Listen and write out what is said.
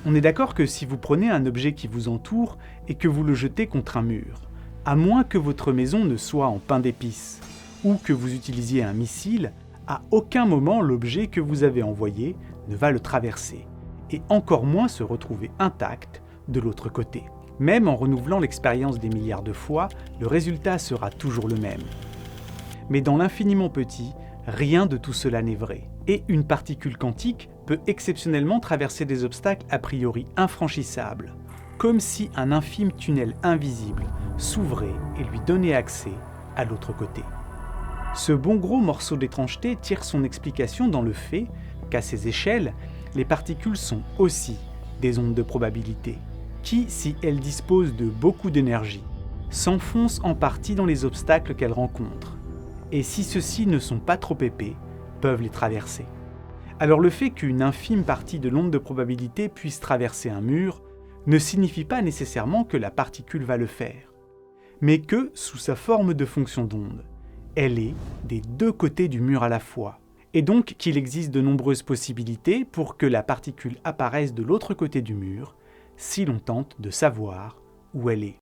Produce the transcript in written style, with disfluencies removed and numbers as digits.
On est d'accord que si vous prenez un objet qui vous entoure et que vous le jetez contre un mur, à moins que votre maison ne soit en pain d'épices, ou que vous utilisiez un missile, à aucun moment l'objet que vous avez envoyé ne va le traverser, et encore moins se retrouver intact de l'autre côté. Même en renouvelant l'expérience des milliards de fois, le résultat sera toujours le même. Mais dans l'infiniment petit, rien de tout cela n'est vrai. Et une particule quantique peut exceptionnellement traverser des obstacles a priori infranchissables, comme si un infime tunnel invisible s'ouvrait et lui donnait accès à l'autre côté. Ce bon gros morceau d'étrangeté tire son explication dans le fait qu'à ces échelles, les particules sont aussi des ondes de probabilité, qui, si elles disposent de beaucoup d'énergie, s'enfoncent en partie dans les obstacles qu'elles rencontrent, et si ceux-ci ne sont pas trop épais, peuvent les traverser. Alors le fait qu'une infime partie de l'onde de probabilité puisse traverser un mur ne signifie pas nécessairement que la particule va le faire, mais que, sous sa forme de fonction d'onde, elle est des deux côtés du mur à la fois, et donc qu'il existe de nombreuses possibilités pour que la particule apparaisse de l'autre côté du mur, si l'on tente de savoir où elle est.